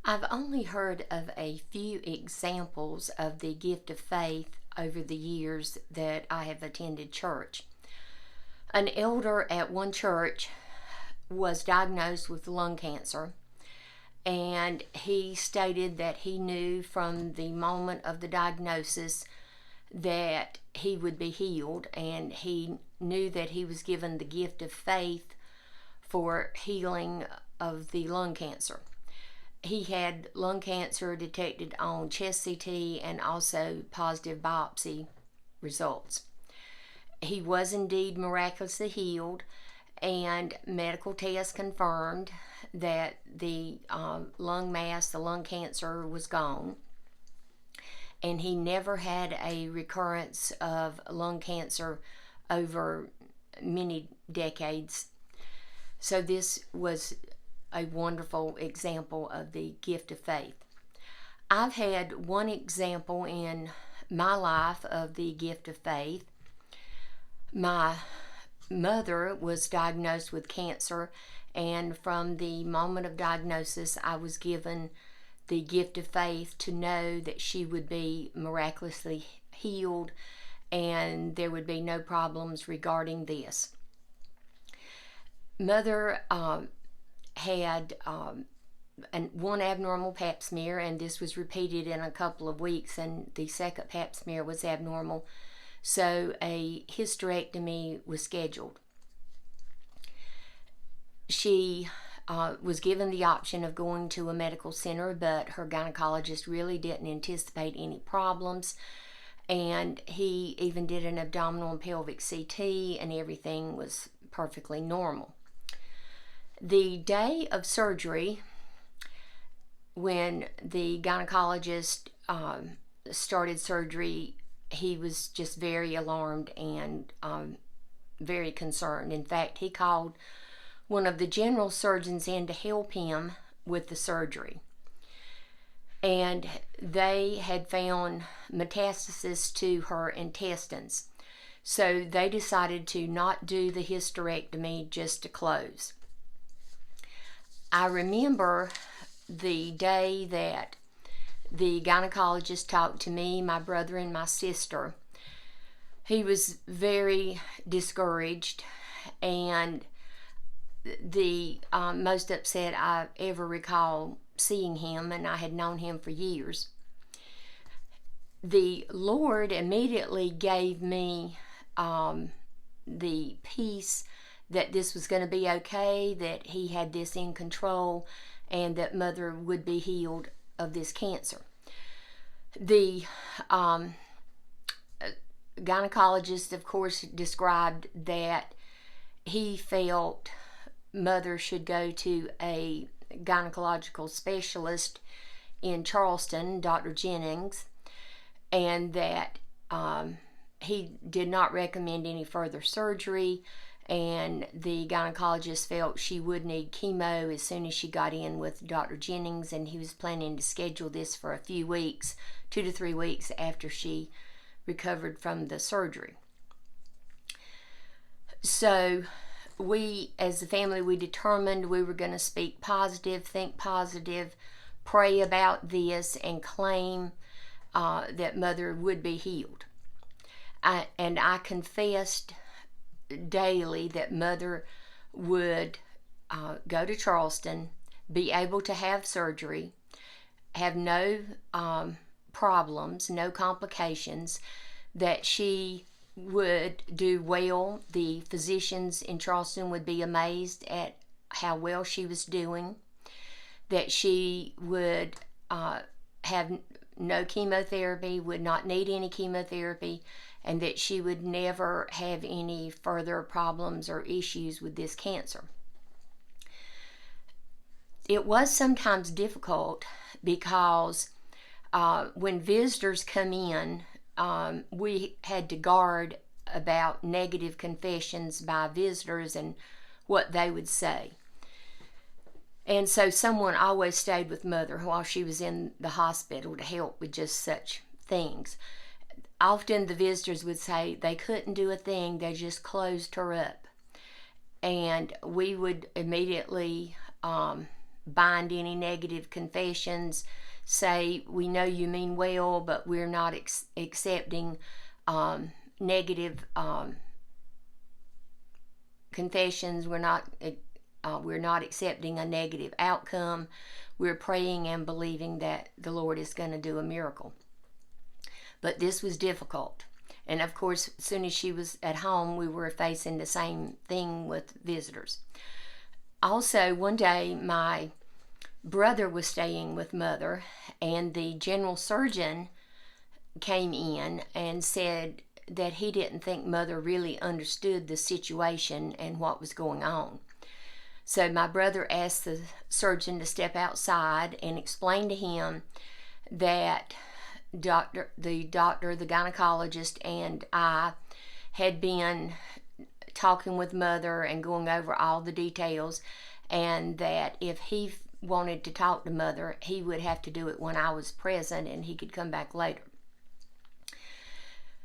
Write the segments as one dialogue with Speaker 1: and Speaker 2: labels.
Speaker 1: I've only heard of a few examples of the gift of faith over the years that I have attended church. An elder at one church was diagnosed with lung cancer, and he stated that he knew from the moment of the diagnosis that he would be healed, and he knew that he was given the gift of faith for healing of the lung cancer. He had lung cancer detected on chest CT and also positive biopsy results. He was indeed miraculously healed, and medical tests confirmed that the lung mass, the lung cancer, was gone. And he never had a recurrence of lung cancer over many decades. So this was a wonderful example of the gift of faith. I've had one example in my life of the gift of faith. My mother was diagnosed with cancer, and from the moment of diagnosis, I was given the gift of faith to know that she would be miraculously healed and there would be no problems regarding this. Mother had one abnormal pap smear, and this was repeated in a couple of weeks, and the second pap smear was abnormal, so a hysterectomy was scheduled. She was given the option of going to a medical center, but her gynecologist really didn't anticipate any problems, and he even did an abdominal and pelvic CT, and everything was perfectly normal. The day of surgery, when the gynecologist started surgery, he was just very alarmed and very concerned. In fact, he called one of the general surgeons in to help him with the surgery. And they had found metastasis to her intestines. So they decided to not do the hysterectomy, just to close. I remember the day that the gynecologist talked to me, my brother, and my sister. He was very discouraged and the most upset I ever recall seeing him, and I had known him for years. The Lord immediately gave me the peace that this was going to be okay, that he had this in control, and that Mother would be healed of this cancer. The gynecologist, of course, described that he felt Mother should go to a gynecological specialist in Charleston, Dr. Jennings, and that he did not recommend any further surgery, and the gynecologist felt she would need chemo as soon as she got in with Dr. Jennings, and he was planning to schedule this for a few weeks, 2 to 3 weeks after she recovered from the surgery. So we, as a family, we determined we were going to speak positive, think positive, pray about this, and claim that Mother would be healed. And I confessed daily that Mother would go to Charleston, be able to have surgery, have no problems, no complications, that she would do well. The physicians in Charleston would be amazed at how well she was doing, that she would have no chemotherapy, would not need any chemotherapy, and that she would never have any further problems or issues with this cancer. It was sometimes difficult because when visitors come in, we had to guard about negative confessions by visitors and what they would say. And so someone always stayed with Mother while she was in the hospital to help with just such things. Often the visitors would say they couldn't do a thing, they just closed her up. And we would immediately bind any negative confessions, say, we know you mean well, but we're not accepting negative confessions. We're not accepting a negative outcome. We're praying and believing that the Lord is going to do a miracle. But this was difficult. And of course, as soon as she was at home, we were facing the same thing with visitors. Also, one day, my brother was staying with Mother, and the general surgeon came in and said that he didn't think Mother really understood the situation and what was going on. So my brother asked the surgeon to step outside and explain to him that the gynecologist, and I had been talking with Mother and going over all the details, and that if he wanted to talk to Mother, he would have to do it when I was present, and he could come back later.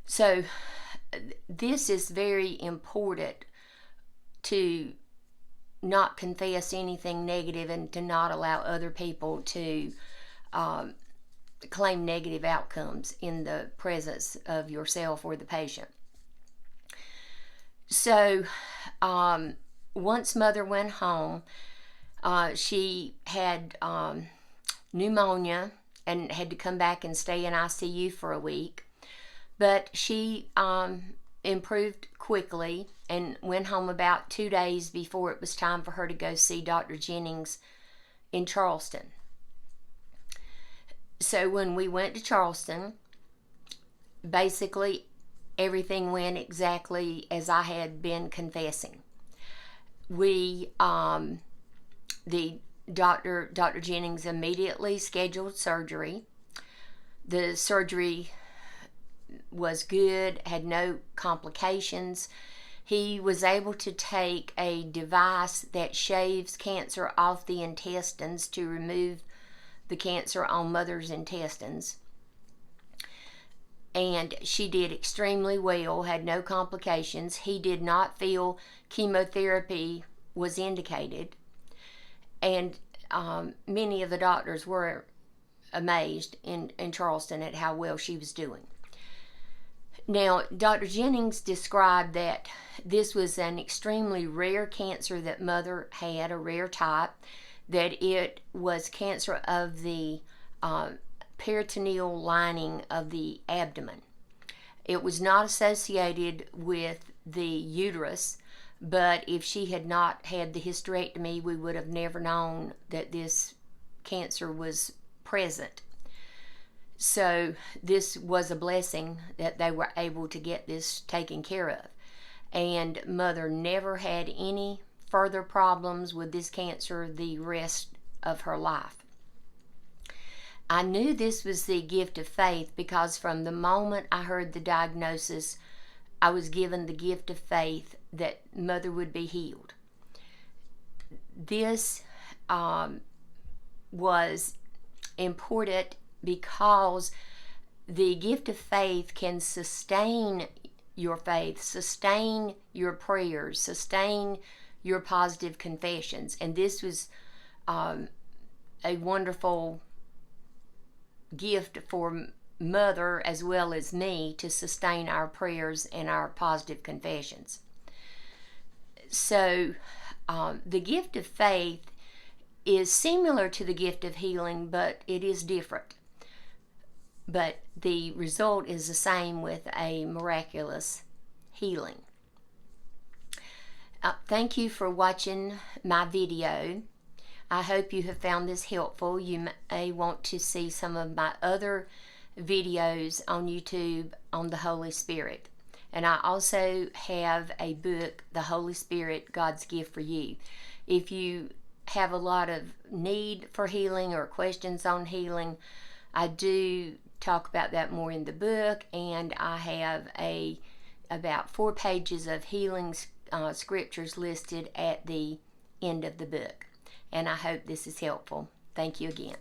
Speaker 1: So this is very important, to not confess anything negative and to not allow other people to claim negative outcomes in the presence of yourself or the patient. So once Mother went home, she had pneumonia and had to come back and stay in ICU for a week. But she improved quickly and went home about 2 days before it was time for her to go see Dr. Jennings in Charleston. So when we went to Charleston, basically everything went exactly as I had been confessing. The Dr. Jennings immediately scheduled surgery. The surgery was good, had no complications. He was able to take a device that shaves cancer off the intestines to remove the cancer on Mother's intestines. And she did extremely well, had no complications. He did not feel chemotherapy was indicated. And many of the doctors were amazed in Charleston at how well she was doing. Now, Dr. Jennings described that this was an extremely rare cancer that Mother had, a rare type, that it was cancer of the peritoneal lining of the abdomen. It was not associated with the uterus, but if she had not had the hysterectomy, we would have never known that this cancer was present. So this was a blessing that they were able to get this taken care of. And Mother never had any further problems with this cancer the rest of her life. I knew this was the gift of faith because from the moment I heard the diagnosis, I was given the gift of faith that Mother would be healed. This was important because the gift of faith can sustain your faith, sustain your prayers, sustain your positive confessions. And this was a wonderful gift for Mother as well as me to sustain our prayers and our positive confessions. So the gift of faith is similar to the gift of healing, but it is different. But the result is the same with a miraculous healing. Thank you for watching my video. I hope you have found this helpful. You may want to see some of my other videos on YouTube on the Holy Spirit. And I also have a book, The Holy Spirit, God's Gift for You. If you have a lot of need for healing or questions on healing, I do talk about that more in the book, and I have about 4 pages of healing scriptures listed at the end of the book. And I hope this is helpful. Thank you again.